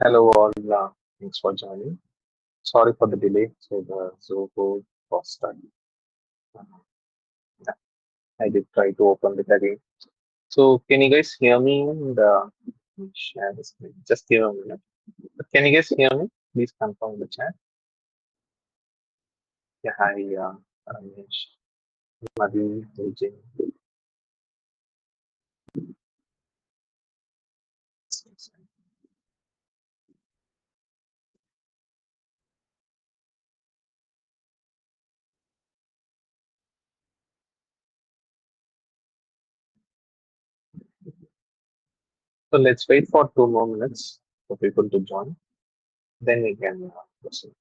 Hello all, thanks for joining. Sorry for the delay. So the Zoho was stuck. Uh, yeah, I did try to open it again. So can you guys hear me? And let me share the screen. Just give a minute. Can you guys hear me? Please confirm in the chat. Yeah, hi, Ramesh, Madhu, Vijay. So let's wait for 2 more minutes for people to join. Then we can proceed.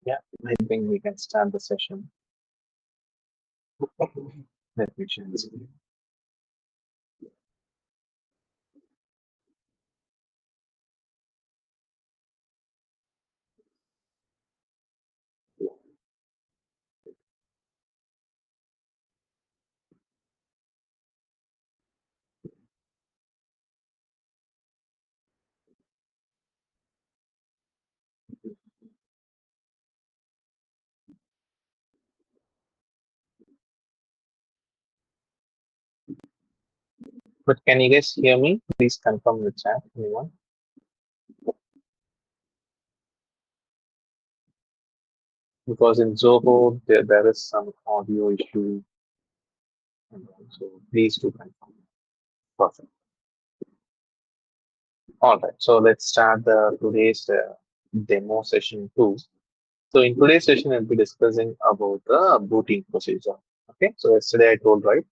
Yeah, I think we can start the session. Let me share the screen. But can you guys hear me? Please confirm the chat, anyone? Because in Zoho there is some audio issue, and so please do confirm. Perfect. All right. So let's start the today's demo session 2. So in today's session, I'll be discussing about the booting procedure. Okay. So yesterday I told, right,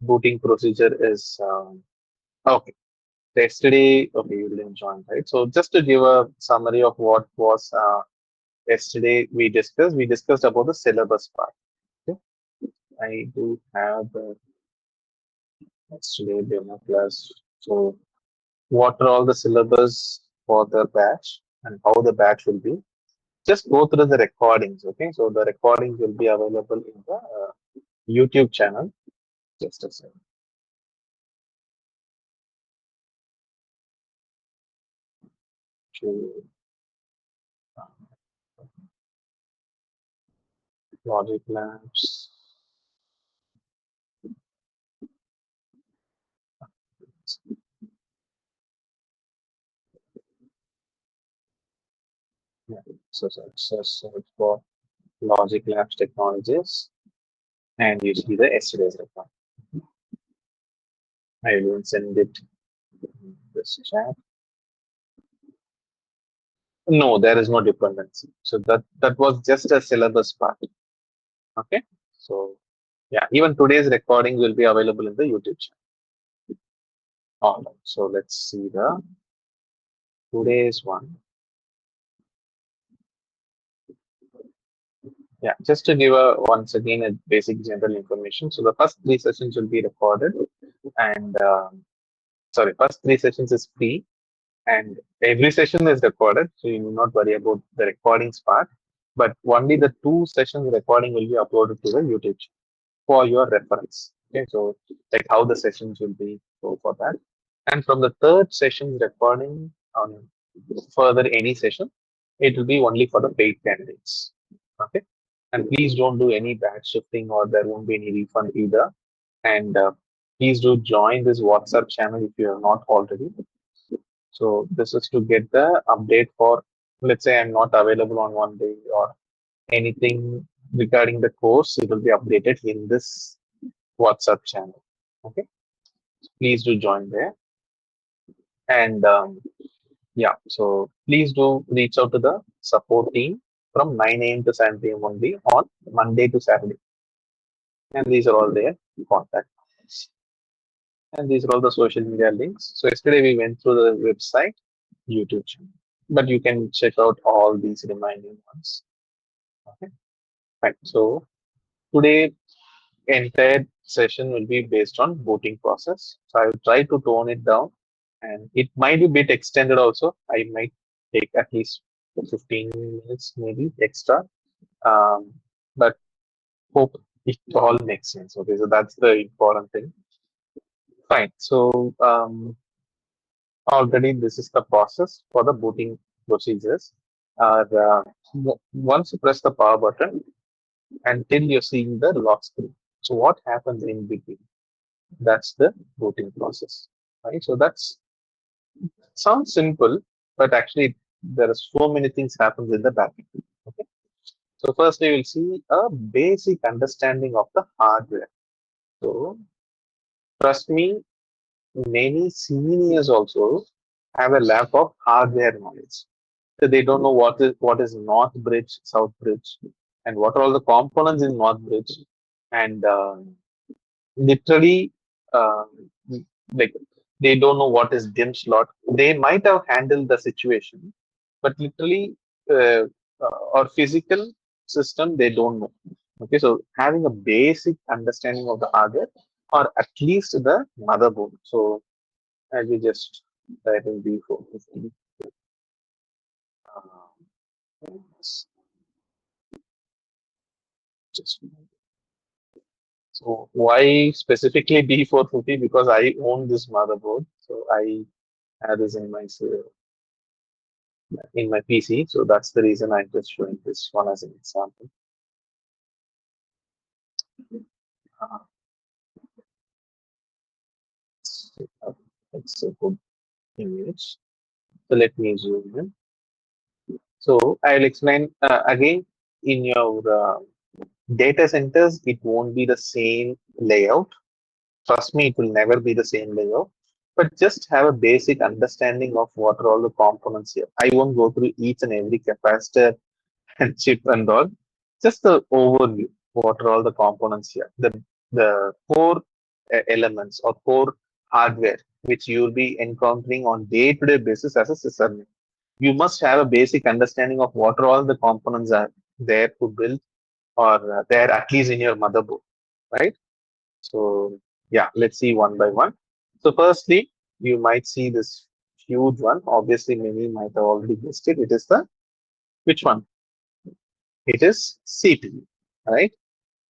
booting procedure is okay. So yesterday, okay, you didn't join, right? So just to give a summary of what was yesterday we discussed about the syllabus part. Okay. I do have yesterday demo class. So what are all the syllabus for the batch and how the batch will be? Just go through the recordings. Okay, so the recordings will be available in the YouTube channel. Just a second. To Logic Labs. Yeah. So search for Logic Labs Technologies, and you see the yesterday's record. I will send it in this chat. No, there is no dependency. So that was just a syllabus part. Okay. So yeah, even today's recording will be available in the YouTube channel. All right. So let's see the today's one. Yeah, just to give a once again a basic general information. So the first three sessions will be recorded, and sorry, first three sessions is free, and every session is recorded, so you need not worry about the recordings part. But only the two sessions recording will be uploaded to the YouTube channel for your reference. Okay, so like how the sessions will be so for that. And from the third session recording on further any session, it will be only for the paid candidates. Okay, and please don't do any batch shifting or there won't be any refund either. And please do join this WhatsApp channel if you are not already. So this is to get the update for, let's say I'm not available on one day or anything regarding the course, it will be updated in this WhatsApp channel. Okay, please do join there. And yeah, so please do reach out to the support team from 9 a.m. to 7 p.m. only on Monday to Saturday. And these are all their contact. And these are all the social media links. So yesterday we went through the website, YouTube channel, but you can check out all these remaining ones. Okay, fine. So today entire session will be based on voting process. So I will try to tone it down, and it might be a bit extended also. I might take at least 15 minutes, maybe extra. Um, but hope it all makes sense. Okay, so that's the important thing. Fine. So already this is the process for the booting procedures. Once you press the power button until you're seeing the lock screen. So what happens in between? That's the booting process, right? So that's sounds simple, but actually there are so many things happens in the back end. Okay. So first we will see a basic understanding of the hardware. So trust me, many seniors also have a lack of hardware knowledge. So they don't know what is North Bridge, South Bridge, and what are all the components in North Bridge, and literally like they don't know what is dim slot. They might have handled the situation, but literally or physical system they don't know. Okay, so having a basic understanding of the hardware or at least the motherboard. So as we just type in B450, just so why specifically B450? Because I own this motherboard, so I have this in my PC. So that's the reason I'm just showing this one as an example. Uh, it's a good image. So let me zoom in. So I'll explain again in your data centers, it won't be the same layout. Trust me, it will never be the same layout. But just have a basic understanding of what are all the components here. I won't go through each and every capacitor and chip and all. Just the overview. What are all the components here? The core elements or core hardware which you'll be encountering on day-to-day basis as a sysadmin. You must have a basic understanding of what are all the components are there to build or there at least in your motherboard, right? So yeah, let's see one by one. So firstly, you might see this huge one. Obviously, many might have already guessed it. It is the which one? It is CPU, right?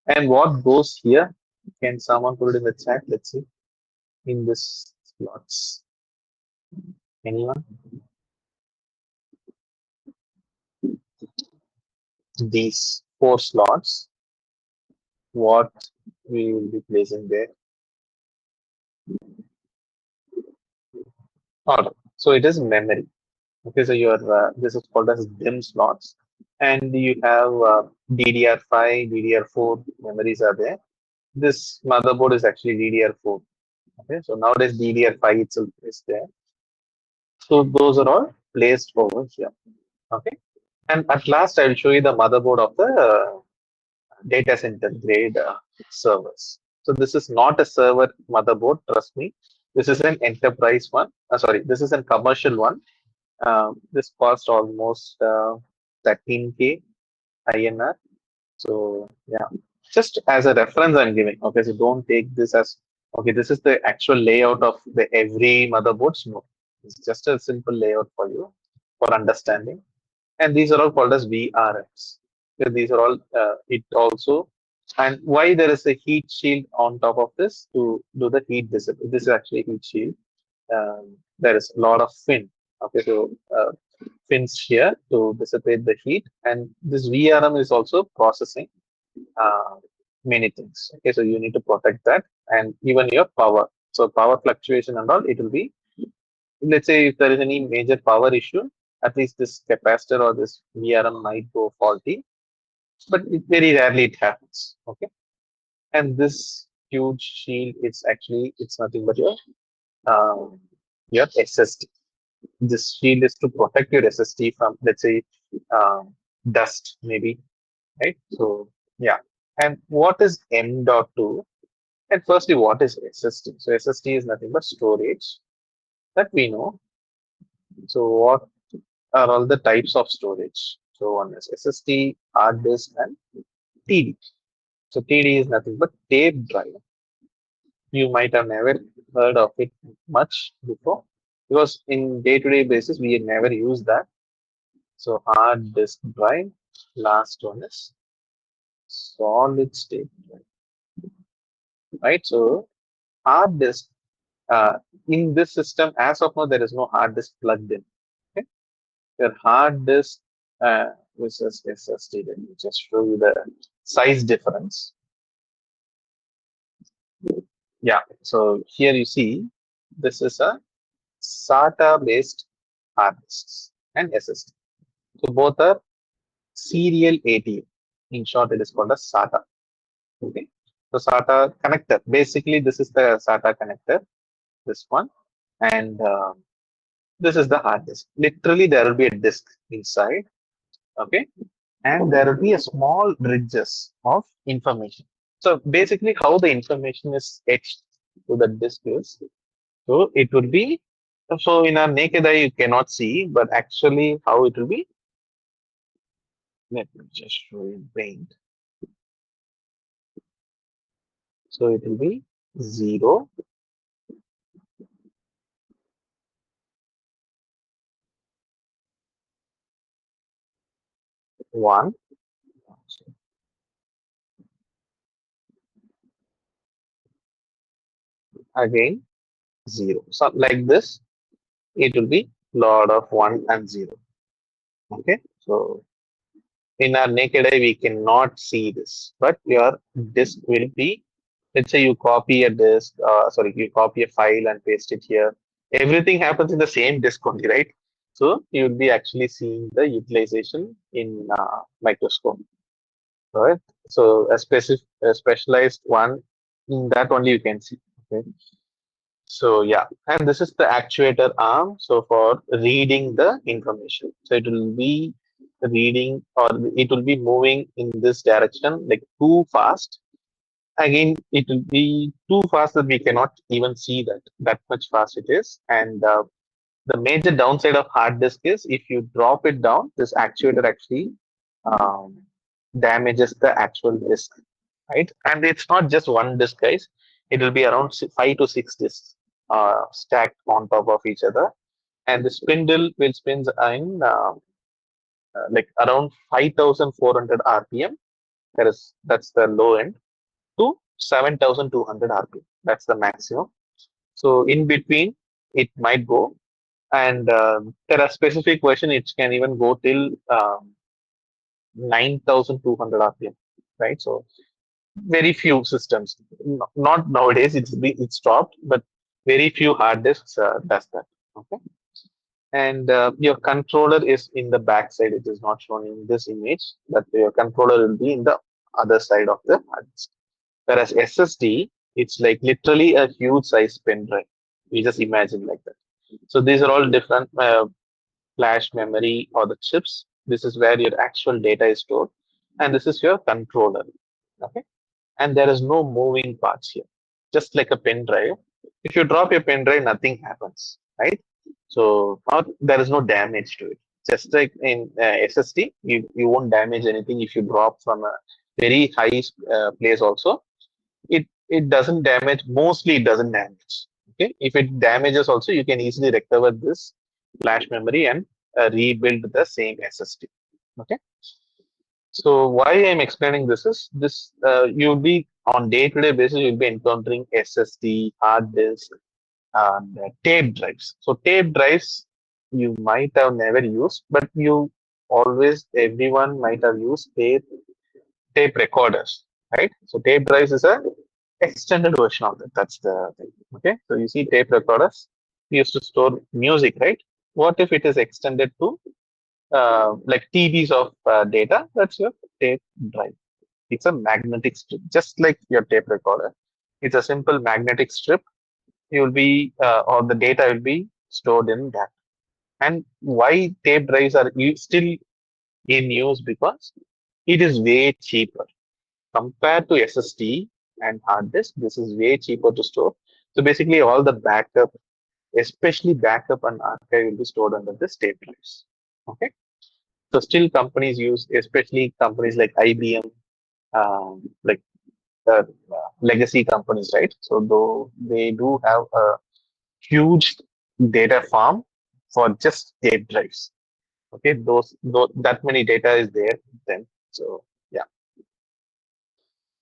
And what goes here? Can someone put it in the chat? Let's see. In this slots. Anyone? These four slots. What we will be placing there? All right. So it is memory. Okay, so your this is called as DIMM slots, and you have DDR5, DDR4 memories are there. This motherboard is actually DDR4. Okay, so nowadays DDR5 itself is there. So those are all placed over here. Okay, and at last I will show you the motherboard of the data center grade servers. So this is not a server motherboard. Trust me, this is an enterprise one. Sorry, this is a commercial one. This cost almost 13K INR. So yeah, just as a reference I'm giving. Okay, so don't take this as okay. This is the actual layout of the every motherboards. No, it's just a simple layout for you for understanding. And these are all called as VRMs. So these are all it also. And why there is a heat shield on top of this to do the heat dissipation. This is actually heat shield. There is a lot of fin. Okay, so fins here to dissipate the heat, and this VRM is also processing uh, many things. Okay, so you need to protect that, and even your power. So power fluctuation and all, it will be. Let's say if there is any major power issue, at least this capacitor or this VRM might go faulty, but very rarely it happens. Okay, and this huge shield, it's nothing but um, your SSD. This shield is to protect your SSD from, let's say, dust, maybe, right? So, yeah. And what is M.2? And firstly, what is SSD? So, SSD is nothing but storage that we know. So, what are all the types of storage? So, one is SSD, hard disk, and TD. So, TD is nothing but tape drive. You might have never heard of it much before because in day-to-day basis we never use that. So hard disk drive. Last one is solid state drive, right? So hard disk in this system, as of now, there is no hard disk plugged in. Okay, your hard disk versus SSD. Let me just show you the size difference. Yeah. So here you see this is a SATA based hard disks and SSD. So both are serial ATU. In short, it is called a SATA. Okay. So SATA connector. Basically, this is the SATA connector. This one, and this is the hard disk. Literally, there will be a disk inside. Okay, and there will be a small bridges of information. So basically, how the information is etched to the disk is so it would be so in our naked eye you cannot see, but actually how it will be. Let me just show you in paint. So it will be 0, 1, again 0. So like this, it will be lot of 1 and 0. Okay. So in our naked eye, we cannot see this, but your disk will be, let's say you copy a disk, sorry, you copy a file and paste it here. Everything happens in the same disk only, right? So you will be actually seeing the utilization in microscope, right? So a specialized one, in that only you can see. Okay. So yeah, and this is the actuator arm. So for reading the information, so it will be reading or it will be moving in this direction like too fast. Again, it will be too fast that we cannot even see that much fast it is. And the major downside of hard disk is if you drop it down, this actuator actually um, damages the actual disk, right? And it's not just one disk, guys. It will be around 5 to 6 disks stacked on top of each other, and the spindle will spin in like around 5,400 RPM. That's the low end to 7,200 RPM. That's the maximum. So in between, it might go, and there are specific version. It can even go till 9,200 RPM, right? So very few systems, not nowadays. It's stopped, but very few hard disks does that. Okay, and your controller is in the back side. It is not shown in this image, but your controller will be in the other side of the hard disk. Whereas SSD, it's like literally a huge size pen drive. You just imagine like that. So these are all different flash memory or the chips. This is where your actual data is stored, and this is your controller. Okay, and there is no moving parts here, just like a pen drive. If you drop your pen drive, nothing happens, right? So there is no damage to it. Just like in SSD, you won't damage anything if you drop from a very high place also. It doesn't damage. Mostly it doesn't damage. Okay, if it damages also, you can easily recover this flash memory and rebuild the same SSD. Okay, so why I'm explaining this is this you'll be on day-to-day basis you'll be encountering SSD, hard disk, and tape drives. So tape drives you might have never used, but you always everyone might have used tape recorders, right? So tape drives is a extended version of that. That's the thing. Okay. So you see tape recorders we used to store music, right? What if it is extended to like TBs of data? That's your tape drive. It's a magnetic strip, just like your tape recorder. It's a simple magnetic strip. You will be or the data will be stored in that. And why tape drives are still in use? Because it is way cheaper compared to SSD and hard disk. This is way cheaper to store. So basically, all the backup, especially backup and archive, will be stored under the tape drives. Okay. So still, companies use, especially companies like IBM, like legacy companies, right? So though they do have a huge data farm for just tape drives. Okay, those that many data is there then. So yeah.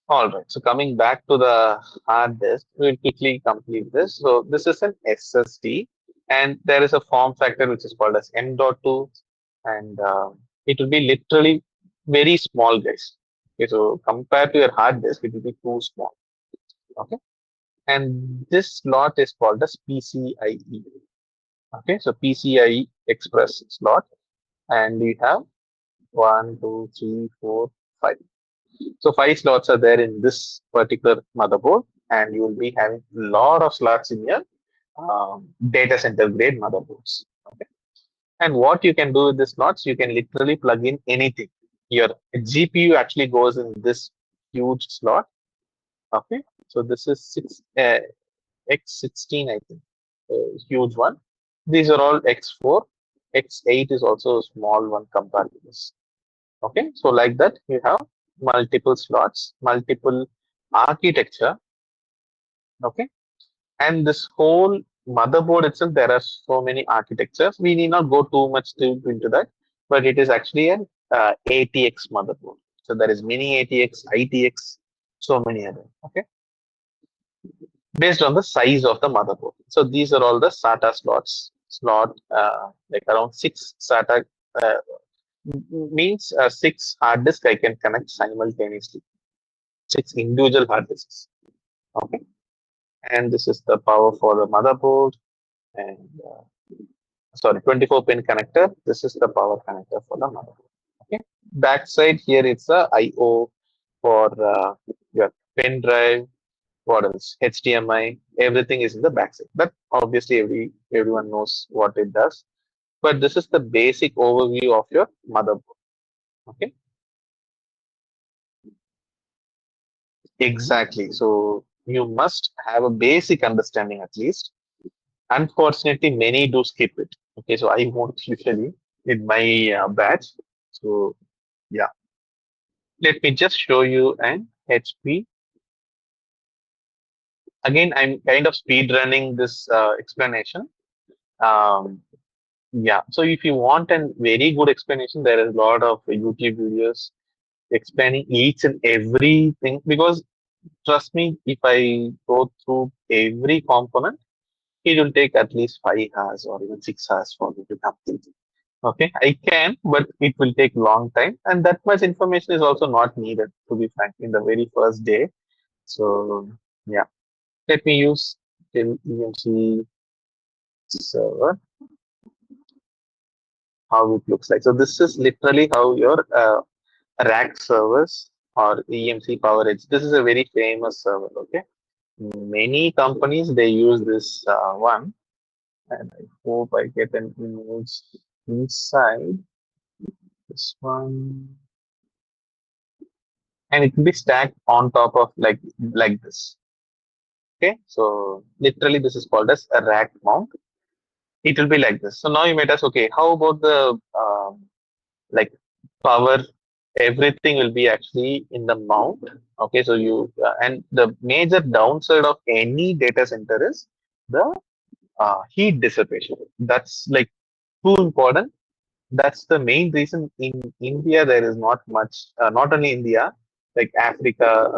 All right. So coming back to the hard disk, we'll quickly complete this. So this is an SSD, and there is a form factor which is called as M.2, and it will be literally very small, guys. Okay, so compared to your hard disk, it will be too small. Okay, and this slot is called as PCIe. Okay, so PCIe Express slot, and we have one, two, three, four, five. So five slots are there in this particular motherboard, and you will be having a lot of slots in your data center grade motherboards. Okay. And what you can do with the slots, you can literally plug in anything. Your GPU actually goes in this huge slot. Okay. So this is X16, I think, huge one. These are all X4. X8 is also a small one compared to this. Okay, so like that you have multiple slots, multiple architecture. Okay, and this whole motherboard itself, there are so many architectures. We need not go too much deep into that, but it is actually an ATX motherboard. So there is mini ATX, ITX, so many other. Okay, based on the size of the motherboard. So these are all the SATA slots. Slot like around six SATA means six hard disk I can connect simultaneously. Six individual hard disks. Okay, and this is the power for the motherboard, and sorry, 24 pin connector. This is the power connector for the motherboard. Okay, backside here it's a I/O for your pen drive. What else? HDMI. Everything is in the backside. But obviously, everyone knows what it does. But this is the basic overview of your motherboard. Okay, exactly. So you must have a basic understanding at least. Unfortunately, many do skip it. Okay, so I won't usually in my batch. So yeah, let me just show you an HP. Again, I'm kind of speed running this explanation. Um, yeah, so if you want a very good explanation, there is a lot of YouTube videos explaining each and everything. Because trust me, if I go through every component, it will take at least 5 hours or even 6 hours for me to complete. Okay, I can, but it will take long time, and that much information is also not needed, to be frank, in the very first day. So yeah, let me use till EMC server, how it looks like. So this is literally how your rack servers or EMC Power Edge. This is a very famous server. Okay, many companies they use this one, and I hope I get an image inside this one. And it will be stacked on top of like this. Okay, so literally this is called as a rack mount. It will be like this. So now you might ask, okay, how about the like power everything will be actually in the mount. Okay, so you and the major downside of any data center is the heat dissipation. That's like too important. That's the main reason in India there is not much, not only India, like Africa,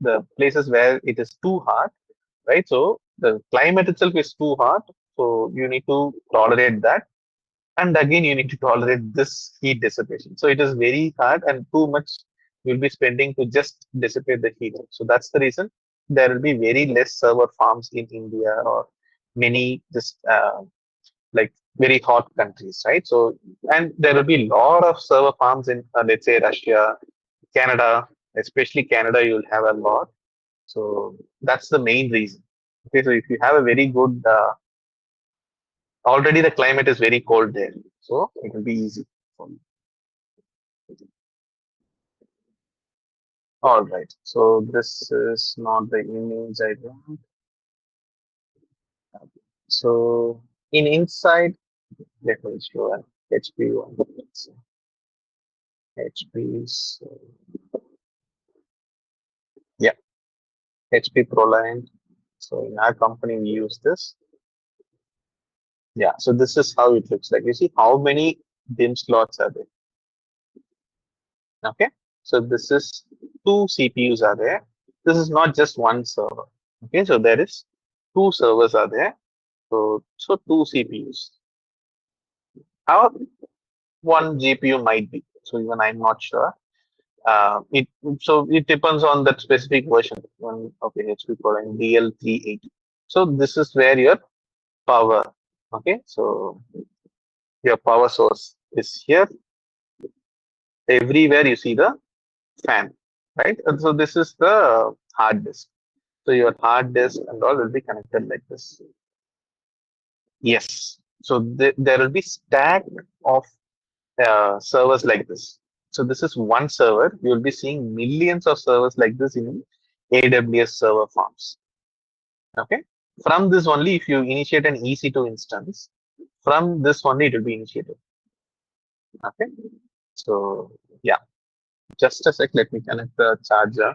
the places where it is too hot, right? So the climate itself is too hot, so you need to tolerate that, and again you need to tolerate this heat dissipation. So it is very hard and too much you'll be spending to just dissipate the heat. So that's the reason there will be very less server farms in India or many just like very hot countries, right? So, and there will be a lot of server farms in, let's say, Russia, Canada, especially Canada, you'll have a lot. So that's the main reason. Okay, so if you have a very good, already the climate is very cold there, so it will be easy for you. All right. So this is not the image I want. So in inside, let me show an HP one. HP. So, yeah, HP ProLine. So in our company, we use this. Yeah. So this is how it looks like. You see how many DIMM slots are there? Okay. So this is two CPUs are there. This is not just one server. Okay. So there is two servers are there. So two CPUs. How one GPU might be. So even I'm not sure. It so it depends on that specific version. One of the HP calling DL380. So this is where your power. Okay, so your power source is here. Everywhere you see the fan, right? And so this is the hard disk. So your hard disk and all will be connected like this. Yes. So there will be stack of servers like this. So this is one server. You'll be seeing millions of servers like this in AWS server farms. Okay. From this only, if you initiate an EC2 instance, from this only it will be initiated. Okay. So yeah, just a sec. Let me connect the charger.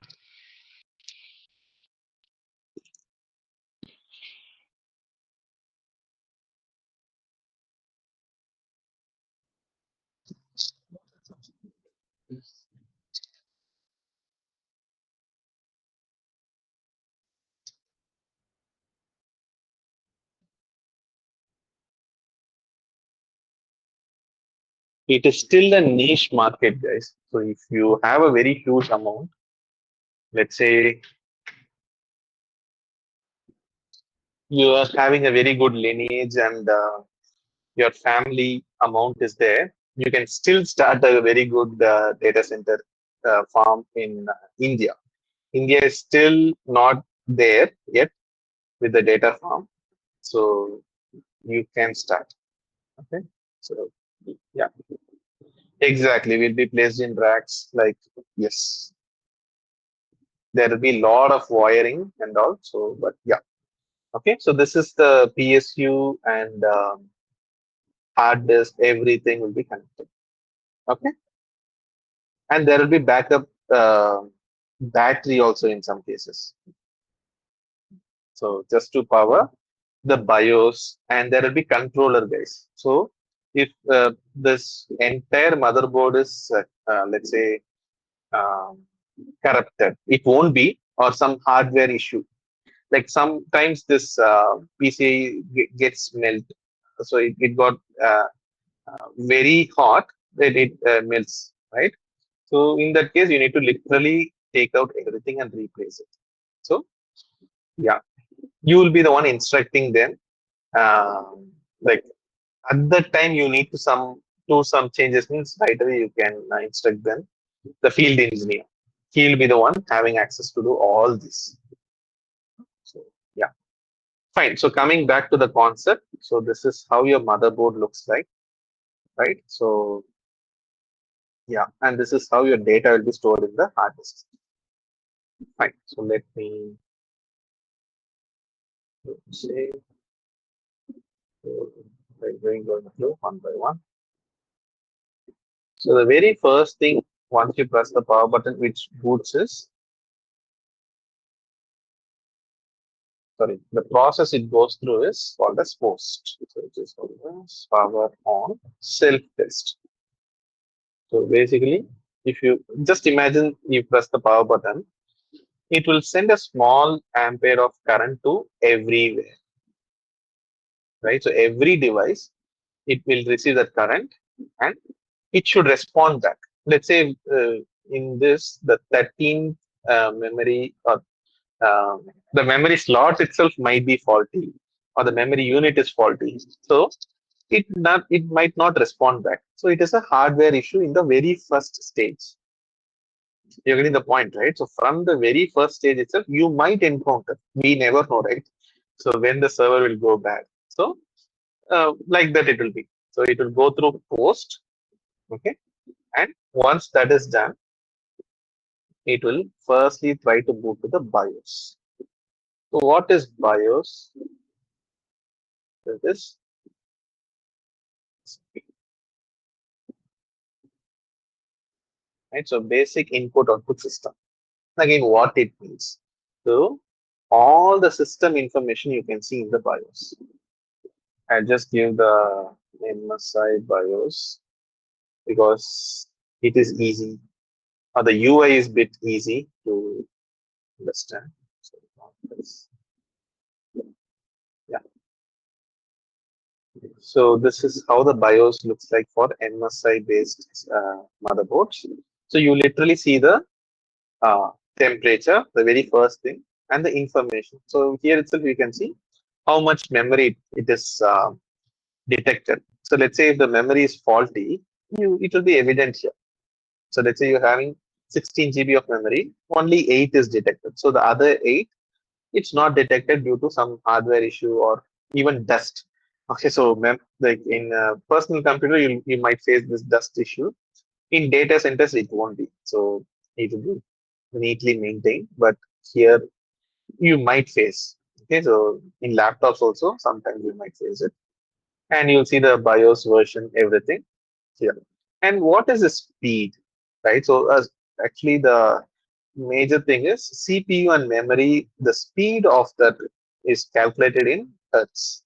It is still a niche market, guys. So if you have a very huge amount, let's say you are having a very good lineage and your family amount is there, you can still start a very good data center farm in India. India is still not there yet with the data farm, so you can start. Okay, so yeah, exactly. Will be placed in racks. Like yes, there will be a lot of wiring and all. So, but yeah, okay. So this is the PSU and hard disk. Everything will be connected. Okay. And there will be backup battery also in some cases. So just to power the BIOS, and there will be controller guys. So if this entire motherboard is let's say um, corrupted, it won't be, or some hardware issue. Like sometimes this PCI gets melt, so it got very hot, that it melts, right? So in that case, you need to literally take out everything and replace it. So yeah, you will be the one instructing them. Like at that time, you need to some do some changes. Means right away you can instruct them. The field engineer, he will be the one having access to do all this. So yeah, fine. So coming back to the concept, so this is how your motherboard looks like, right? So yeah, and this is how your data will be stored in the hard disk. Fine. So let me say. So we're going through one by one. So the very first thing once you press the power button, which boots is, sorry, the process it goes through is called as post. So it is called as power on self test. So basically, if you just imagine you press the power button, it will send a small ampere of current to everywhere, right? So every device, it will receive that current and it should respond back. Let's say in this, the 13th memory or the memory slot itself might be faulty or the memory unit is faulty. So it might not respond back. So it is a hardware issue in the very first stage. You're getting the point, right? So from the very first stage itself, you might encounter. We never know, right? So when the server will go bad. So like that it will be. So it will go through post, okay, and once that is done, it will firstly try to boot to the BIOS. So what is BIOS? It is right. So basic input output system. Again, what it means. So all the system information you can see in the BIOS. I'll just give the MSI BIOS because it is easy, or the UI is bit easy to understand. So yeah. So this is how the BIOS looks like for MSI based motherboards. So you literally see the temperature, the very first thing, and the information. So here itself you can see how much memory it is detected. So let's say if the memory is faulty, it will be evident here. So let's say you're having 16 GB of memory, only 8 is detected. So the other 8, it's not detected due to some hardware issue or even dust. Okay, so like in personal computer, you might face this dust issue. In data centers, it won't be. So it will be neatly maintained. But here you might face. Okay, so in laptops also, sometimes you might face it. And you'll see the BIOS version, everything here. And what is the speed, right? So actually the major thing is CPU and memory, the speed of that is calculated in hertz,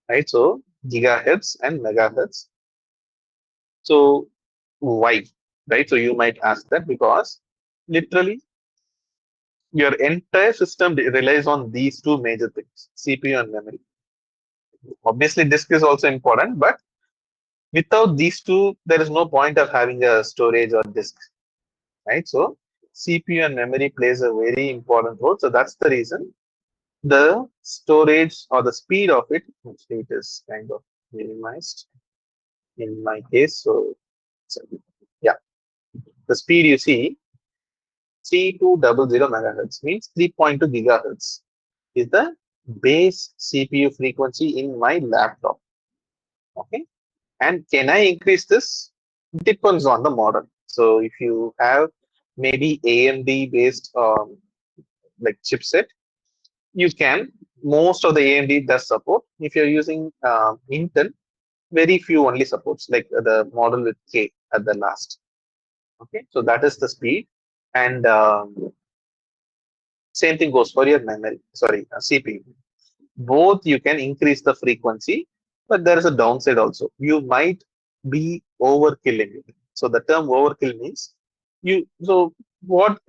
right? So gigahertz and megahertz. So why, right? So you might ask that because literally your entire system relies on these two major things, CPU and memory. Obviously, disk is also important, but without these two, there is no point of having a storage or disk, right? So CPU and memory plays a very important role. So that's the reason the storage or the speed of it, actually it is kind of minimized in my case. So yeah, the speed you see 3200 megahertz means 3.2 gigahertz is the base CPU frequency in my laptop. Okay, and can I increase this? Depends on the model. So if you have maybe AMD based like chipset, you can. Most of the AMD does support. If you're using Intel, very few only supports, like the model with K at the last. Okay, so that is the speed, and same thing goes for your memory. Sorry, CPU. Both you can increase the frequency, but there is a downside also. You might be overkilling it. So the term overkill means you. So what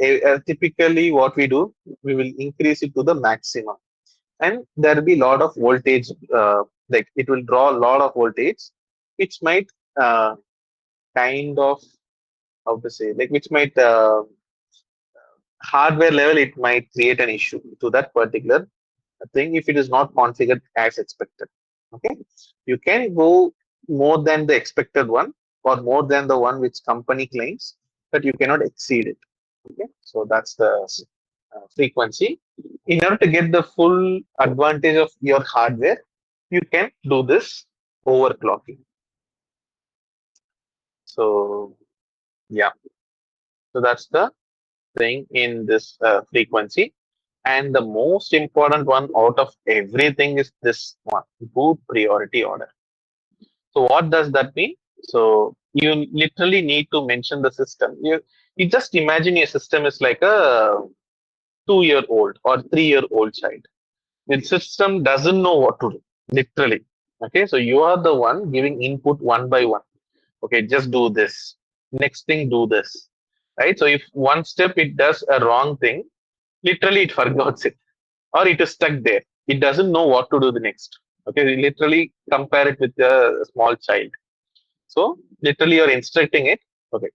typically what we do, we will increase it to the maximum, and there will be a lot of voltage. Like it will draw a lot of voltage, which might uh, kind of, how to say, like which might hardware level it might create an issue to that particular thing if it is not configured as expected. Okay, you can go more than the expected one or more than the one which company claims, but you cannot exceed it. Okay, so that's the frequency. In order to get the full advantage of your hardware, you can do this overclocking. So yeah, so that's the thing in this frequency. And the most important one out of everything is this one, boot priority order. So what does that mean? So You literally need to mention the system. You just imagine your system is like a 2 year old or 3 year old child. The system doesn't know what to do, literally. Okay, so you are the one giving input one by one. Okay, just do this. Next thing, do this. Right. So if one step it does a wrong thing, literally it forgets it or it is stuck there. It doesn't know what to do the next. Okay, literally compare it with a small child. So literally you're instructing it. Okay,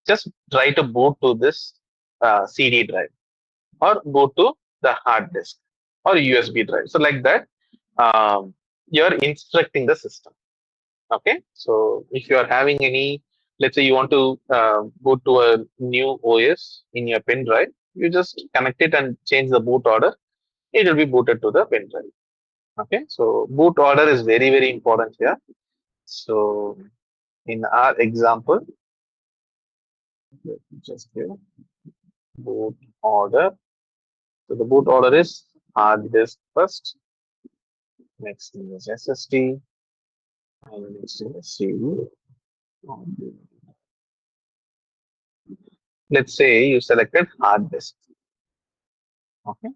just try to boot to this CD drive or go to the hard disk or USB drive. So like that, you're instructing the system. Okay, so if you are having any, let's say you want to go to a new OS in your pen drive, you just connect it and change the boot order. It will be booted to the pen drive. Okay, so boot order is very very important here. So in our example, let me just give boot order. So the boot order is hard disk first. Next thing is SSD, and next thing is CPU. Let's say you selected hard disk. Okay,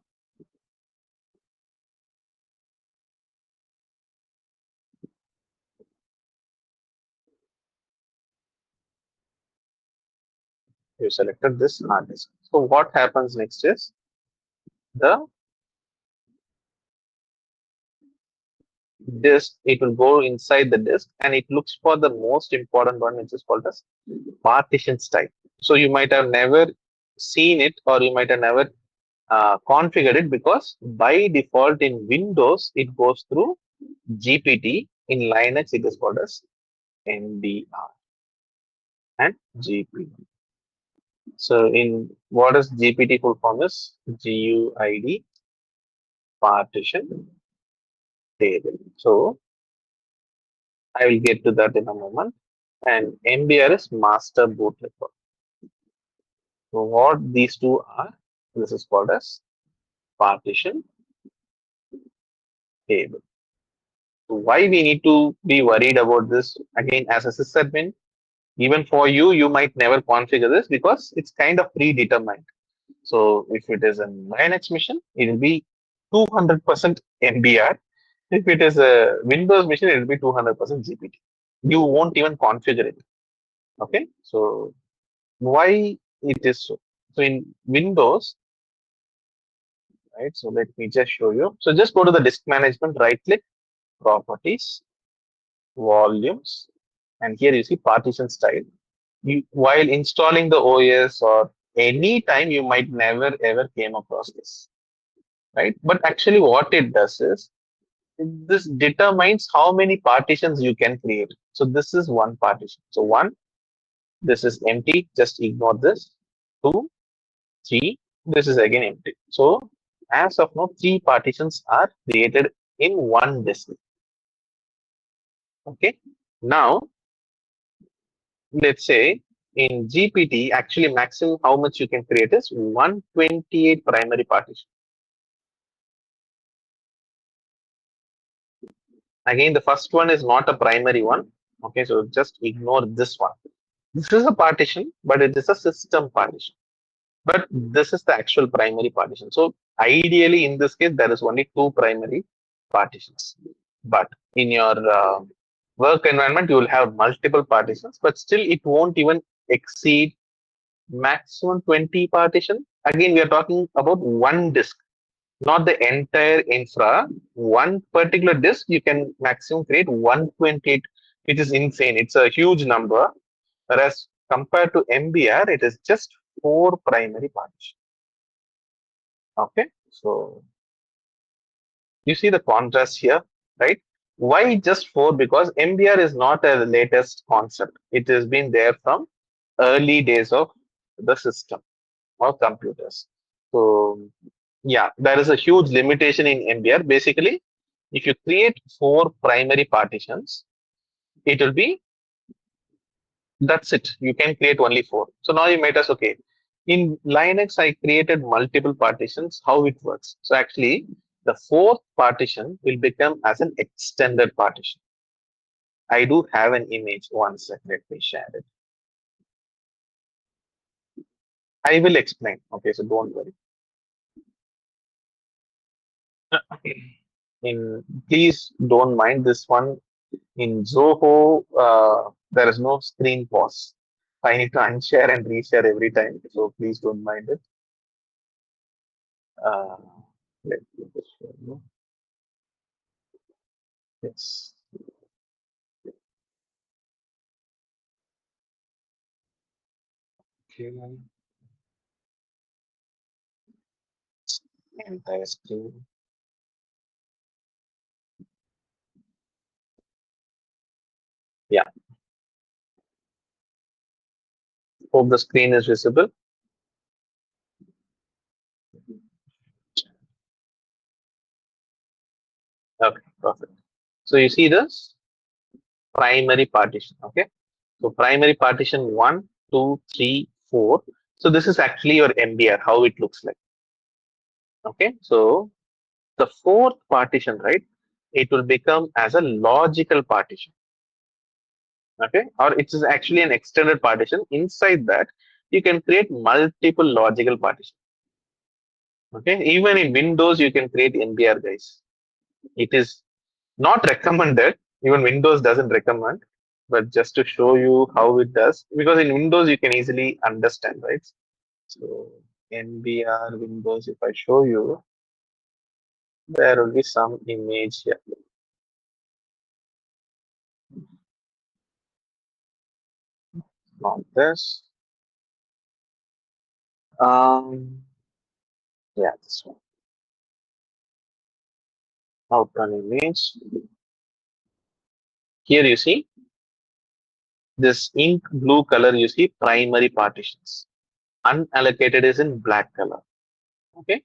you selected this hard disk. So what happens next is the disk, it will go inside the disk and it looks for the most important one, which is called as partition style. So you might have never seen it or you might have never configured it because by default in Windows it goes through GPT. In Linux it is called as NDR and GPT. So in what is GPT full form is GUID partition table. So I will get to that in a moment. And MBR is master boot record. So what these two are, this is called as partition table. So why we need to be worried about this? Again, as a sysadmin, even for you, you might never configure this because it's kind of predetermined. So if it is a Linux machine, it will be 200% MBR. If it is a Windows machine, it will be 200% GPT. You won't even configure it. Okay, so why it is so? So in Windows, right? So let me just show you. So just go to the disk management, right click, properties, volumes, and here you see partition style. You while installing the OS or any time you might never ever came across this, right? But actually what it does is this determines how many partitions you can create. So this is one partition. So one, this is empty, just ignore this. Two, three, this is again empty. So as of now, three partitions are created in one disk. Okay. Now, let's say in GPT, actually maximum how much you can create is 128 primary partition. Again, the first one is not a primary one. Okay, so just ignore this one. This is a partition, but it is a system partition. But this is the actual primary partition. So ideally, in this case, there is only two primary partitions. But in your work environment, you will have multiple partitions, but still it won't even exceed maximum 20 partition. Again, we are talking about one disk, not the entire infra. One particular disk, you can maximum create 128, which is insane. It's a huge number. Whereas compared to MBR, it is just four primary partitions. Okay, so you see the contrast here, right? Why just four? Because MBR is not a latest concept. It has been there from early days of the system or computers. So yeah, there is a huge limitation in MBR. Basically, if you create four primary partitions, it will be that's it. You can create only four. So now you might ask, okay, in Linux, I created multiple partitions. How it works? So actually, the fourth partition will become as an extended partition. I do have an image. One second, let me share it. I will explain. Okay, so don't worry. In Please don't mind this one. In Zoho, there is no screen pause. I need to unshare and reshare every time. So please don't mind it. Uh, let me just show you. Yes. Okay. Entire screen. Yeah. Hope the screen is visible. Okay, perfect. So you see this primary partition. Okay. So primary partition 1, 2, 3, 4. So this is actually your MBR, how it looks like. Okay. So the fourth partition, right? It will become as a logical partition. Okay. Or it is actually an extended partition. Inside that, you can create multiple logical partitions. Okay. Even in Windows, you can create MBR, guys. It is not recommended. Even Windows doesn't recommend, but just to show you how it does, because in Windows you can easily understand, right? So NBR Windows, if I show you, there will be some image here. Not this. Um, yeah, this one. Outline image. Here you see this ink blue color. You see primary partitions. Unallocated is in black color. Okay,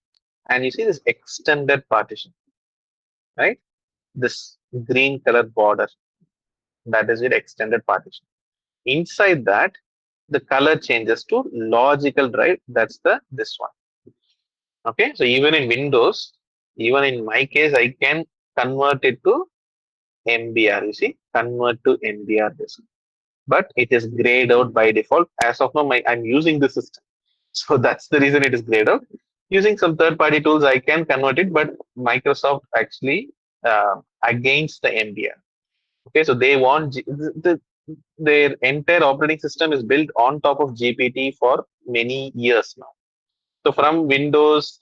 and you see this extended partition, right? This green color border, that is your extended partition. Inside that, the color changes to logical drive. That's the this one. Okay, so even in Windows, even in my case, I can convert it to MBR. You see, convert to MBR disk, but it is grayed out by default. As of now, I'm using the system, so that's the reason it is grayed out. Using some third-party tools, I can convert it, but Microsoft actually against the MBR. Okay, so they want their entire operating system is built on top of GPT for many years now. So from Windows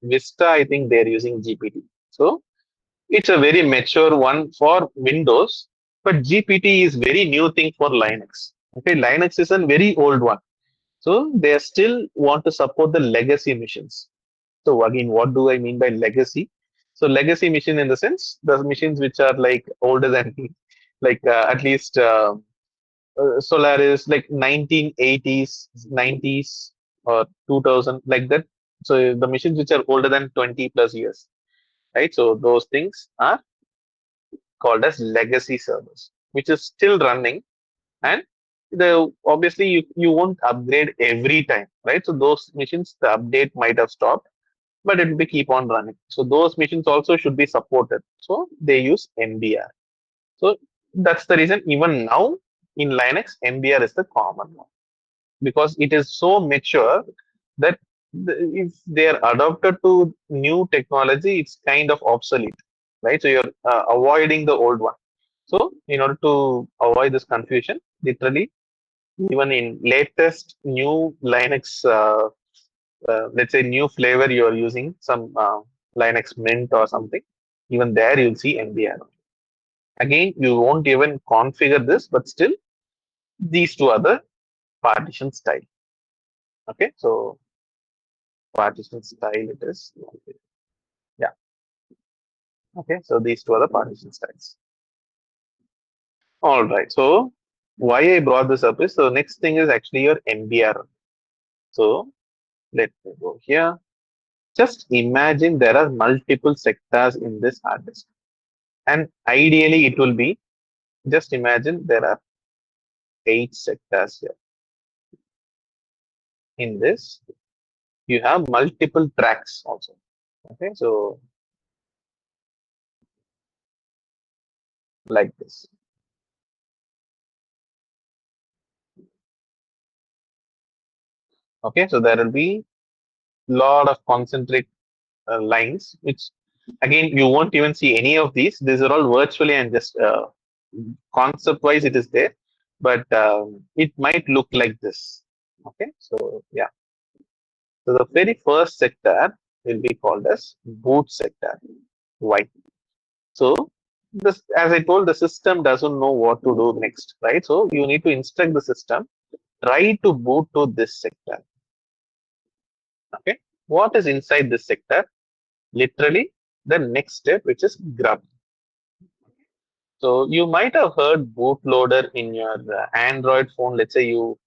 Vista, I think they're using GPT. So it's a very mature one for Windows, but GPT is very new thing for Linux. Okay, Linux is a very old one. So they still want to support the legacy machines. So again, what do I mean by legacy? So legacy machine in the sense the machines which are like older than like at least Solaris like 1980s, 90s or 2000 like that. So the machines which are older than 20 plus years, right? So those things are called as legacy servers, which is still running, and the obviously you won't upgrade every time, right? So those machines the update might have stopped, but it will be keep on running. So those machines also should be supported. So they use MBR. So that's the reason even now in Linux, MBR is the common one because it is so mature that if they are adopted to new technology, it's kind of obsolete, right? So you're avoiding the old one. So in order to avoid this confusion, literally, even in latest new Linux, let's say new flavor, you are using some Linux Mint or something. Even there, you'll see MBR. Again, you won't even configure this, but still, these two are the partition style. Okay, so partition style it is. Yeah. Okay, so these two are the partition styles. All right. So why I brought this up is so next thing is actually your MBR. So let me go here. Just imagine there are multiple sectors in this hard disk, and ideally it will be. Just imagine there are 8 sectors here. In this, you have multiple tracks also. Okay, so like this. Okay, so there will be lot of concentric lines, which again you won't even see any of these. These are all virtually and just concept wise it is there, but it might look like this. Okay, so yeah. So the very first sector will be called as boot sector. Why? So this, as I told, the system doesn't know what to do next, right? So you need to instruct the system, try to boot to this sector. Okay, what is inside this sector? Literally the next step, which is grub. So you might have heard bootloader in your Android phone. Let's say you,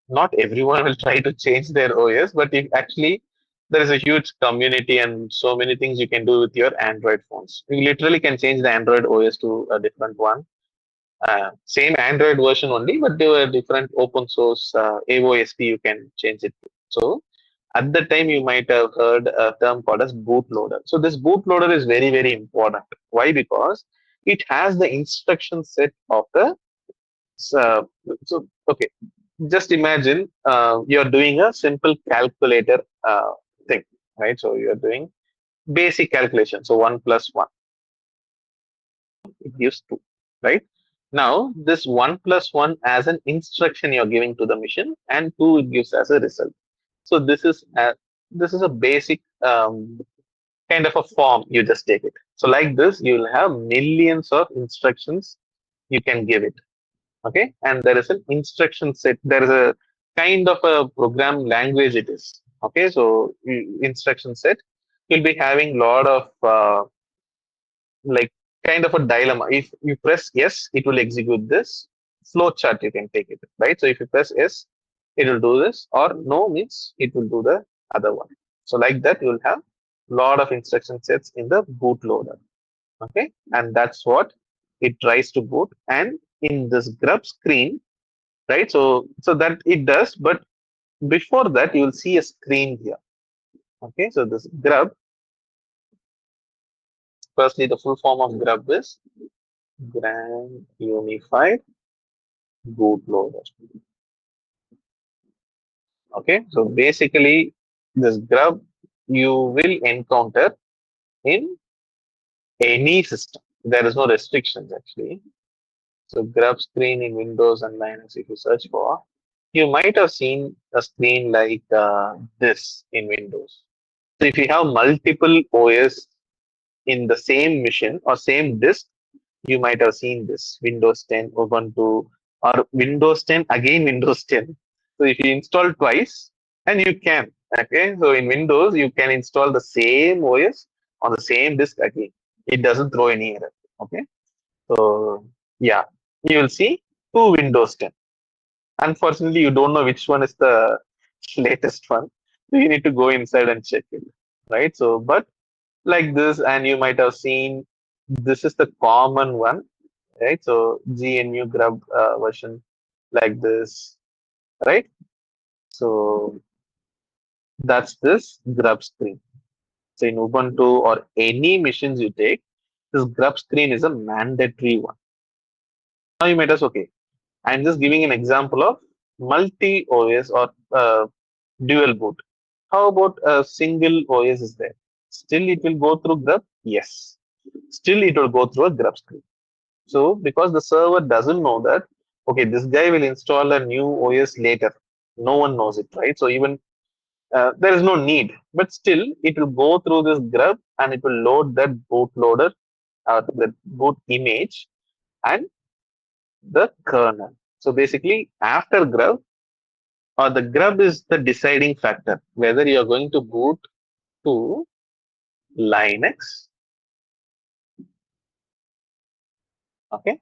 not everyone will try to change their OS, but if actually there is a huge community and so many things you can do with your Android phones. You literally can change the Android OS to a different one. Same Android version only, but there were different open source AOSP you can change it to. So at the time you might have heard a term called as bootloader. So this bootloader is very, very important. Why? Because it has the instruction set of the uh, so okay. Just imagine you're doing a simple calculator thing, right? So you're doing basic calculation. So 1 plus 1, it gives 2, right? Now this 1 plus 1 as an instruction you're giving to the machine, and 2 it gives as a result. So this is a basic kind of a form. You just take it. So like this, you will have millions of instructions you can give it. Okay, and there is an instruction set. There is a kind of a program language it is. Okay, so instruction set. You'll be having lot of like kind of a dilemma. If you press yes, it will execute this flow chart. You can take it, right? So if you press yes, it will do this, or no means it will do the other one. So like that, you will have lot of instruction sets in the bootloader. Okay, and that's what it tries to boot. And in this grub screen, right? So that it does, but before that, you will see a screen here. Okay, so this grub. Firstly, the full form of grub is Grand Unified Bootloader. Okay, so basically, this grub you will encounter in any system. There is no restrictions actually. So grub screen in Windows and Linux, if you search for, you might have seen a screen like this in Windows. So if you have multiple OS in the same machine or same disk, you might have seen this Windows 10, Ubuntu, or Windows 10 again Windows 10. So if you install twice, and you can, okay. So in Windows, you can install the same OS on the same disk again. It doesn't throw any error. Okay. So yeah, you will see two Windows 10. Unfortunately, you don't know which one is the latest one. So you need to go inside and check it, right? So, but like this, and you might have seen this is the common one, right? So GNU grub version like this, right? So that's this grub screen. So in Ubuntu or any machines you take, this grub screen is a mandatory one. Now you might ask, okay, I'm just giving an example of multi OS or dual boot. How about a single OS is there? Still it will go through grub? Yes. Still it will go through a grub screen. So because the server doesn't know that, okay, this guy will install a new OS later. No one knows it, right? So even there is no need, but still it will go through this grub and it will load that bootloader, the boot image and the kernel. So basically after grub, or the grub is the deciding factor whether you are going to boot to Linux, okay,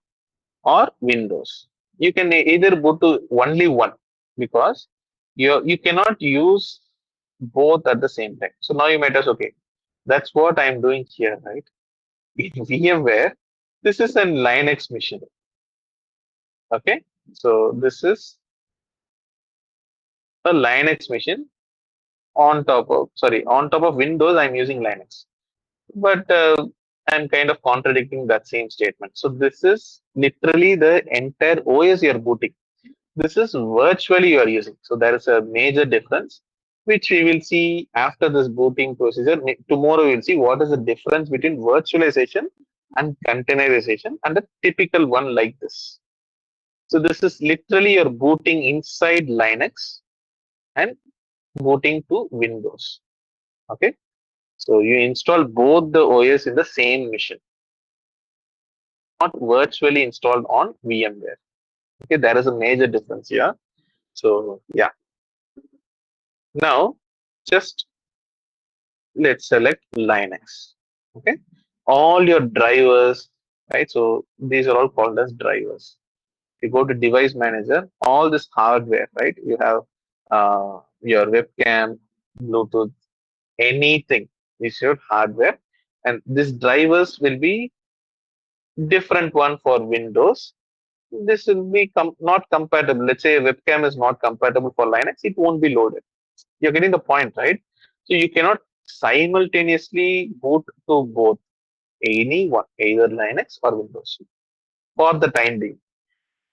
or Windows. You can either boot to only one because you cannot use both at the same time. So now you might ask, okay, that's what I'm doing here, right? In VMware, this is a Linux machine. Okay, so this is a Linux machine on top of Windows. I'm using Linux, but I'm kind of contradicting that same statement. So this is literally the entire OS you're booting. This is virtually you are using. So there is a major difference, which we will see after this booting procedure. Tomorrow we'll see what is the difference between virtualization and containerization and a typical one like this. So this is literally you're booting inside Linux and booting to Windows. Okay. So you install both the OS in the same machine, not virtually installed on VMware. Okay, there is a major difference here. So yeah, now just let's select Linux. Okay, all your drivers, right? So these are all called as drivers. You go to device manager, all this hardware, right? You have your webcam, Bluetooth, anything is your hardware, and these drivers will be different one for Windows. This will be not compatible. Let's say a webcam is not compatible for Linux, it won't be loaded. You're getting the point, right? So you cannot simultaneously boot to both any one, either Linux or Windows for the time being.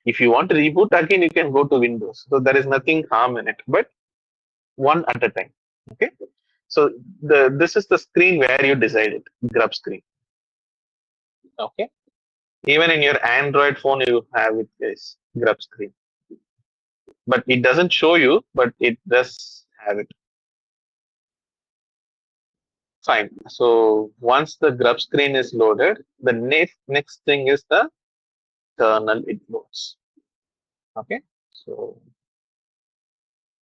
If you want to reboot again, you can go to Windows. So there is nothing harm in it, but one at a time. Okay. So this is the screen where you decide it, grub screen. Okay. Even in your Android phone, you have it as grub screen, but it doesn't show you, but it does have it. Fine. So once the grub screen is loaded, the next thing is the kernel it loads. Okay. So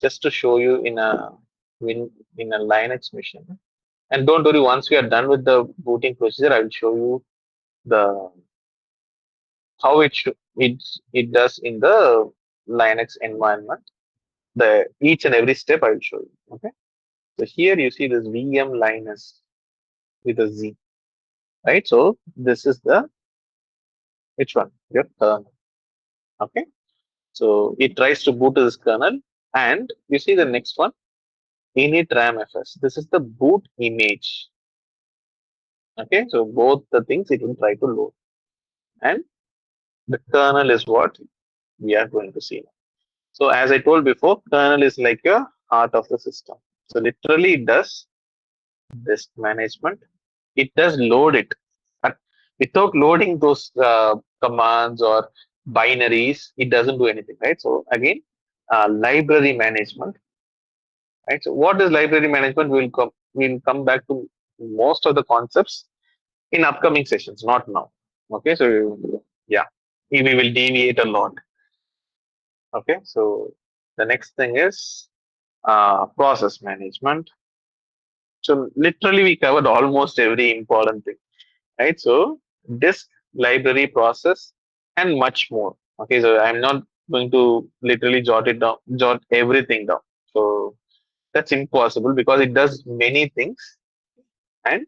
just to show you in a Linux machine, and don't worry. Once we are done with the booting procedure, I will show you the how it does in the Linux environment. The each and every step I will show you. Okay. So here you see this VM Linux with a Z, right? So this is the which one? Your kernel. Okay. So it tries to boot to this kernel, and you see the next one, init ramfs. This is the boot image. Okay. So both the things it will try to load, and the kernel is what we are going to see now. So as I told before, kernel is like your heart of the system. So literally it does disk management. It does load it. But without loading those commands or binaries, it doesn't do anything, right? So again, library management, right? So what is library management? We'll come back to most of the concepts in upcoming sessions, not now. Okay, so yeah, we will deviate a lot. Okay, so the next thing is process management. So literally we covered almost every important thing, right? So disk, library, process, and much more. Okay, so I'm not going to literally jot it down, jot everything down. So that's impossible because it does many things. And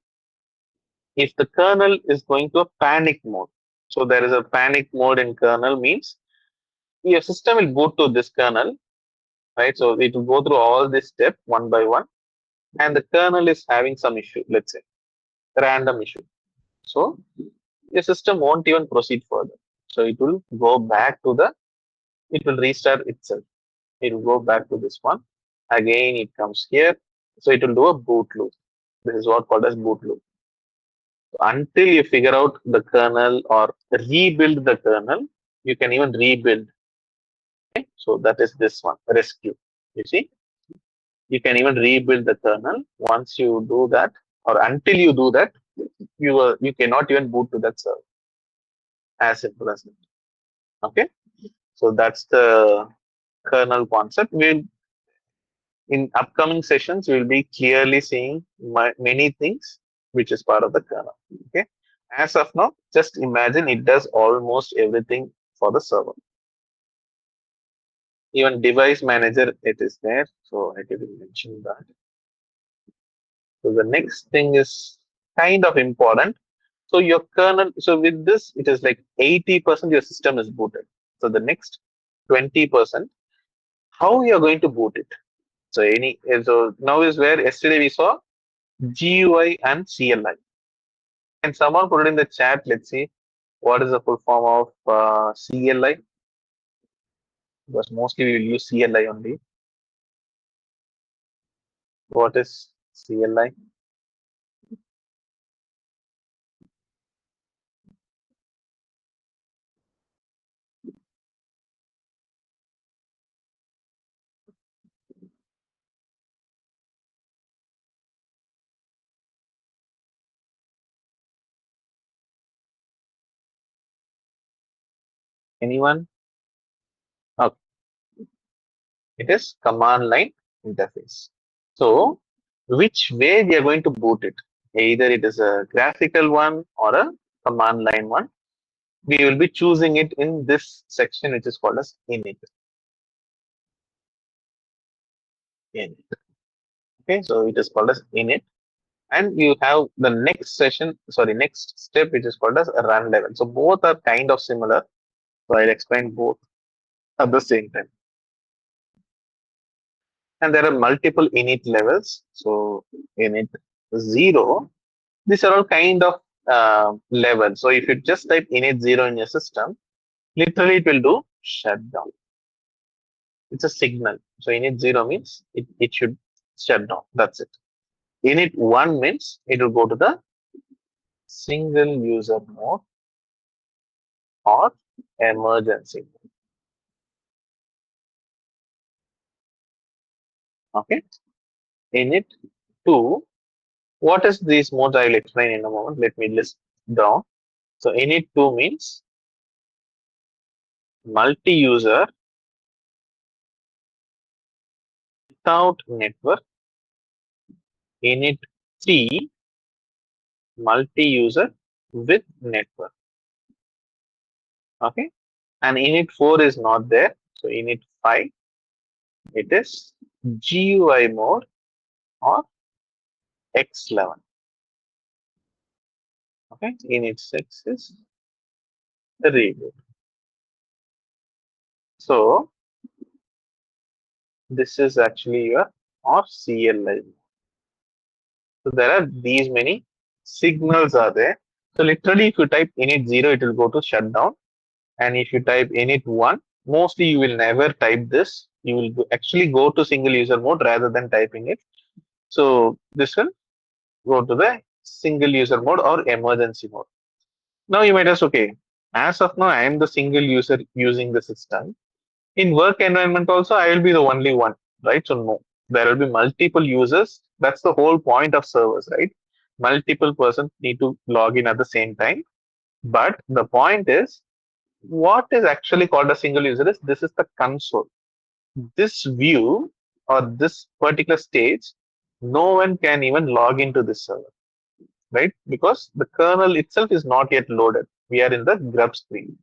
if the kernel is going to a panic mode, so there is a panic mode in kernel means your system will boot to this kernel, right? So it will go through all this step one by one, and the kernel is having some issue, let's say random issue. So your system won't even proceed further. So it will go back to it will restart itself. It will go back to this one. Again, it comes here. So it will do a boot loop. This is what called as boot loop. So until you figure out the kernel or rebuild the kernel, you can even rebuild. Okay? So that is this one, rescue. You see, you can even rebuild the kernel. Once you do that, or until you do that, you cannot even boot to that server. As simple as that. Okay. So that's the kernel concept. We'll in upcoming sessions we'll be clearly seeing many things which is part of the kernel. Okay. As of now, just imagine it does almost everything for the server. Even device manager it is there. So I didn't mention that. So the next thing is kind of important. So your kernel, so with this, it is like 80% your system is booted. So the next 20%, how you are going to boot it. So now is where yesterday we saw GUI and CLI. Can someone put it in the chat? Let's see what is the full form of CLI, because mostly we will use CLI only. What is CLI? Anyone? Okay, it is command line interface. So, which way we are going to boot it? Either it is a graphical one or a command line one. We will be choosing it in this section, which is called as init. Init. Okay, so it is called as init, and you have the next session, sorry, next step, which is called as a run level. So both are kind of similar. So I'll explain both at the same time. And there are multiple init levels. So init 0, these are all kind of levels. So if you just type init 0 in your system, literally it will do shutdown. It's a signal. So init 0 means it should shut down. That's it. Init 1 means it will go to the single user mode or emergency mode. Okay. Init 2. What is these modes? I will explain in a moment. Let me list down. So init 2 means multi-user without network. Init 3, multi-user with network. Okay. And init 4 is not there. So init 5, it is GUI mode or X11. Okay. Init 6 is the reboot. So this is actually your or CLI. So there are these many signals are there. So literally, if you type init 0, it will go to shutdown. And if you type init 1, mostly you will never type this. You will actually go to single user mode rather than typing it. So this will go to the single user mode or emergency mode. Now you might ask, okay, as of now, I am the single user using the system. In work environment also, I will be the only one, right? So no, there will be multiple users. That's the whole point of servers, right? Multiple persons need to log in at the same time. But the point is, what is actually called a single user is this is the console. This view or this particular stage, no one can even log into this server, right? Because the kernel itself is not yet loaded. We are in the grub screen.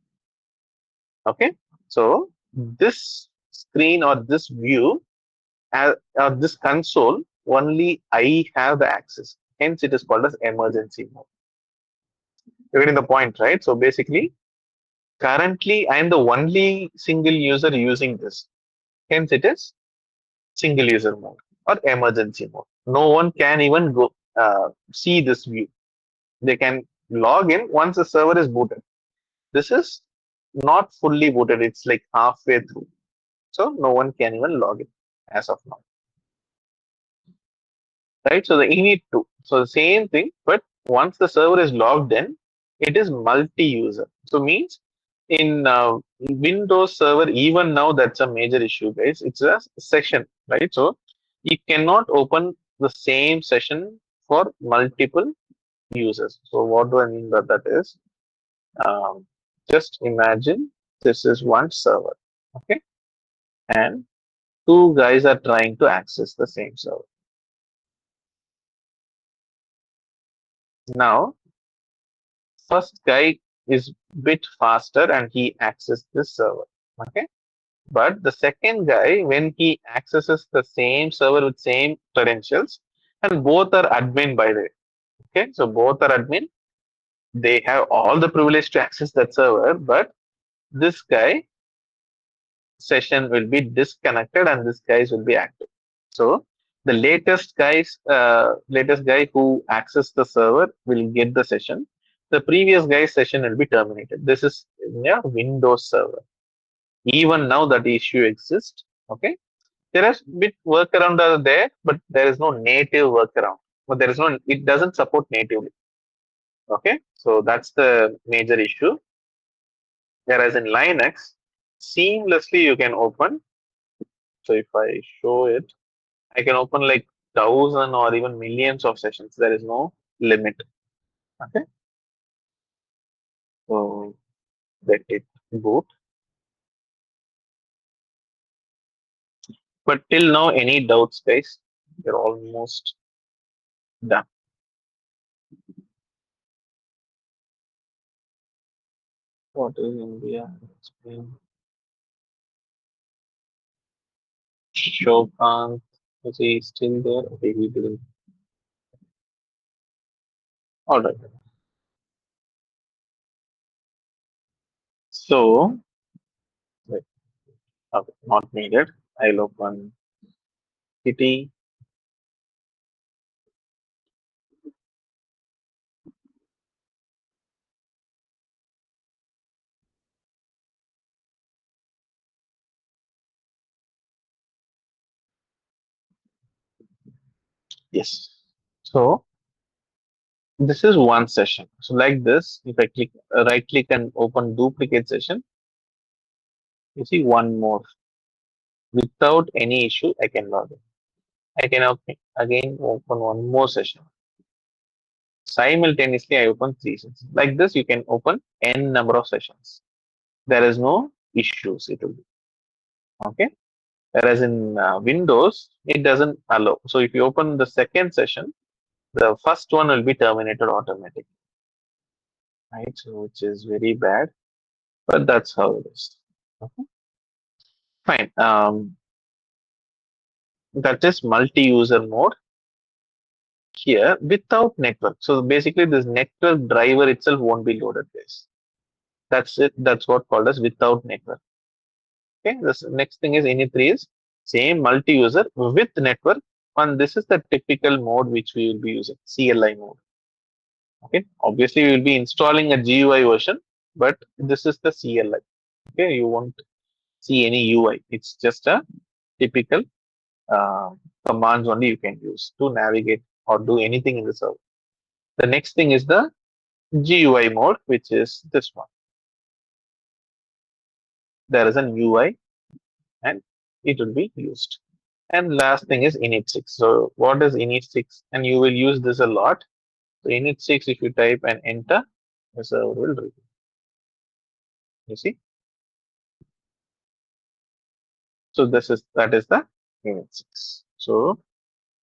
Okay, so this screen or this view or this console, only I have the access. Hence, it is called as emergency mode. You're getting the point, right? So basically, currently I am the only single user using this. Hence, it is single user mode or emergency mode. No one can even go see this view. They can log in once the server is booted. This is not fully booted. It's like halfway through. So no one can even log in as of now. Right? So the init 2. So the same thing, but once the server is logged in, it is multi-user. So means in Windows Server, even now that's a major issue, guys. It's a session, right? So you cannot open the same session for multiple users. So what do I mean by that is, just imagine this is one server, okay, and two guys are trying to access the same server. Now, first guy is bit faster and he accesses this server, okay. But the second guy, when he accesses the same server with same credentials, and both are admin by the way, okay. So both are admin. They have all the privilege to access that server, but this guy session will be disconnected and this guys will be active. So The latest guy who access the server will get the session. The previous guy's session will be terminated. This is in a Windows server. Even now that issue exists. Okay, there is bit workaround are there, but there is no native workaround. But there is no, it doesn't support natively. Okay, so that's the major issue. Whereas in Linux, seamlessly you can open. So if I show it, I can open like thousand or even millions of sessions. There is no limit. Okay, so let it boot. But till now, any doubts, guys? We're almost done. What is India? Explain. Shokant, is he still there? Okay, he didn't. All right. So, wait, okay, not needed. I'll open Kitty. Yes. So, this is one session. So, like this, if I click right click and open duplicate session, you see one more. Without any issue, I can log in. I can again open one more session. Simultaneously, I open three sessions. Like this, you can open n number of sessions. There is no issues. It will be okay. Whereas in Windows, it doesn't allow. So if you open the second session, the first one will be terminated automatically, right? So which is very bad, but that's how it is. Okay. Fine. That is multi-user mode here without network. So basically, this network driver itself won't be loaded, guys. That's it. That's what called as without network. Okay. This next thing is init3 is same multi-user with network, and this is the typical mode which we will be using, CLI mode. Okay. Obviously, we will be installing a GUI version, but this is the CLI. Okay. You won't see any UI. It's just a typical uh, commands only you can use to navigate or do anything in the server. The next thing is the GUI mode, which is this one. There is an UI and it will be used. And last thing is init6. So what is init6? And you will use this a lot. So init6, if you type and enter, the server will read. You see? So that is the init6. So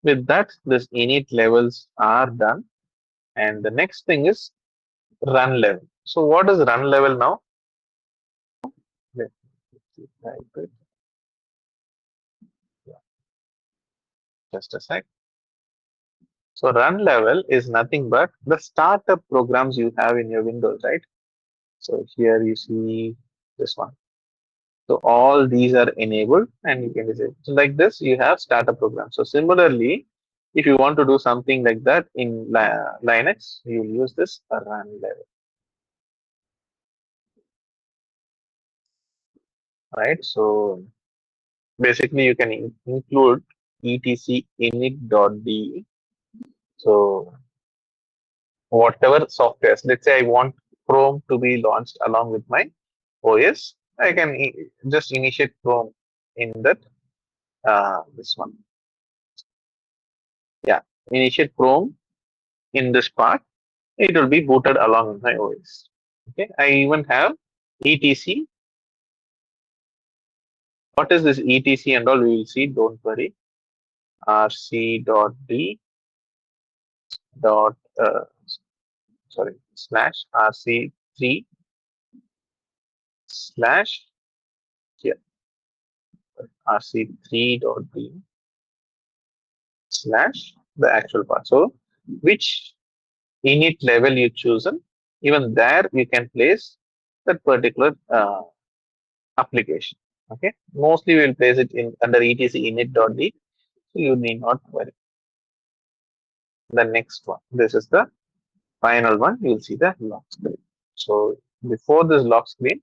with that, this init levels are done. And the next thing is run level. So what is run level now? Let me type it. Yeah, just a sec. So run level is nothing but the startup programs you have in your Windows, right? So here you see this one. So all these are enabled and you can disable. So like this, you have startup program. So similarly, if you want to do something like that in Linux, you will use this run level, right? So basically, you can include etc init.d. So whatever softwares, let's say I want Chrome to be launched along with my OS, I can just initiate Chrome in that this one. Yeah, initiate Chrome in this part. It will be booted along with my OS. Okay, I even have etc. What is this etc and all? We will see. Don't worry. rc.d dot sorry slash rc3 slash here rc3.d slash the actual part. So which init level you chosen, even there you can place that particular application. Okay, mostly we will place it in under etc init.d. So you need not worry. The next one, this is the final one. You'll see the lock screen. So before this lock screen,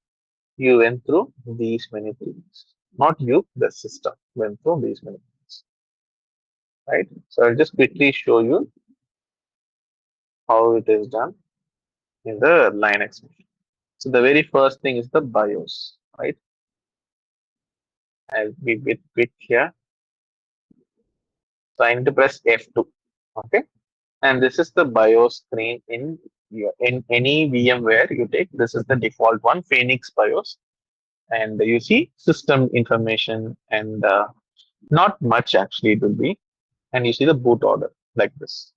you went through these many things. Not you, the system went through these many things, right? So I'll just quickly show you how it is done in the Linux machine. So the very first thing is the BIOS, right? I'll be a bit quick here. So I need to press F2, okay? And this is the BIOS screen in any VMware you take. This is the default one, Phoenix BIOS, and you see system information and not much actually it will be, and you see the boot order like this.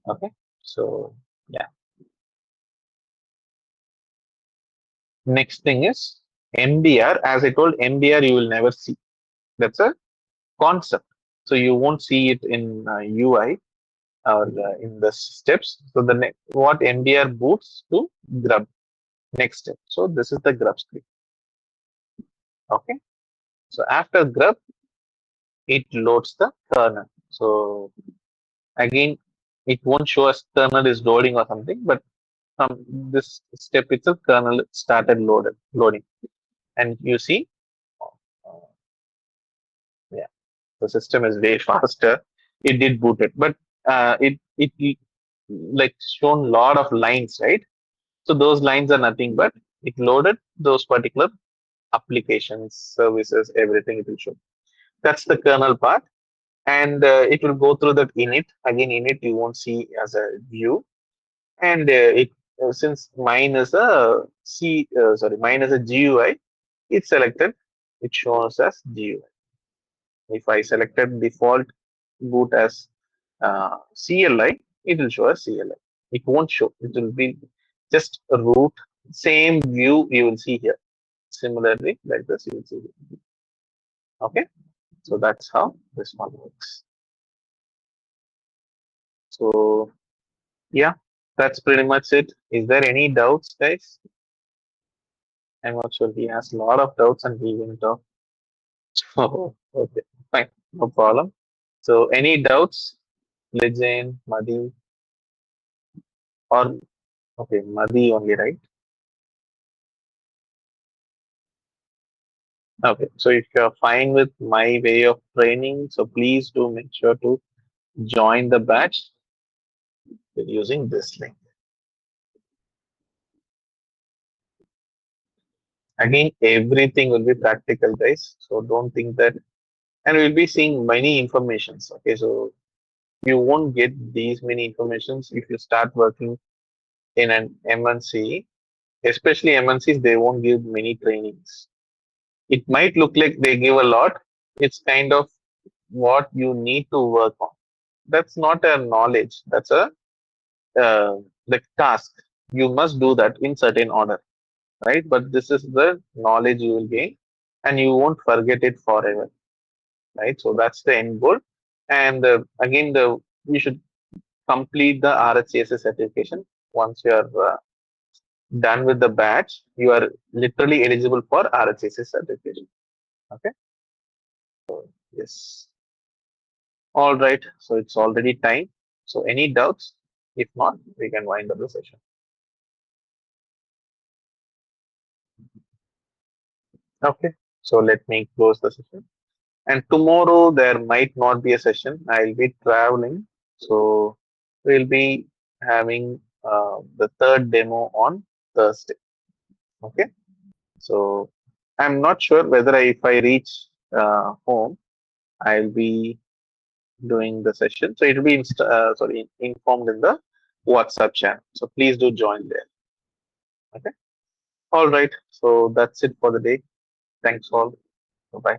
Okay, so yeah. Next thing is MBR. As I told, MBR you will never see. That's a concept. So you won't see it in UI or in the steps. So the next what MBR boots to grub next step. So this is the grub script. Okay. So after grub, it loads the kernel. So again, it won't show us kernel is loading or something, but from this step itself, kernel started loading, and you see, uh, yeah, the system is way faster. It did boot it, but it like shown lot of lines, right? So those lines are nothing but it loaded those particular applications, services, everything it will show. That's the kernel part, and it will go through that init. Again, init you won't see as a view, and it since mine is a mine is a GUI. It's selected. It shows as GUI. If I selected default boot as CLI, it will show as CLI. It won't show. It will be just a root. Same view you will see here. Similarly, like this, you will see here. Okay. So that's how this one works. So yeah, that's pretty much it. Is there any doubts, guys? I'm not sure. He has a lot of doubts and he went off. Oh, okay, fine, no problem. So any doubts, Legend, Madhi, or okay, Madhi only, right? Okay, so if you're fine with my way of training, so please do make sure to join the batch using this link. Again, everything will be practical, guys. So don't think that, and we'll be seeing many informations. Okay, so you won't get these many informations if you start working in an MNC, especially MNCs. They won't give many trainings. It might look like they give a lot. It's kind of what you need to work on. That's not a knowledge. That's a like task. You must do that in certain order, right? But this is the knowledge you will gain, and you won't forget it forever, right? So that's the end goal. And again, the you should complete the RHCSA certification. Once you are done with the batch, you are literally eligible for RHCSA certification. Okay. Yes. All right. So it's already time. So any doubts? If not, we can wind up the session. Okay. So let me close the session. And tomorrow there might not be a session. I'll be traveling. So we'll be having the third demo on Thursday. Okay. So I'm not sure whether if I reach home, I'll be doing the session. So it will be informed in the WhatsApp channel. So please do join there. Okay. All right. So that's it for the day. Thanks all. Bye bye.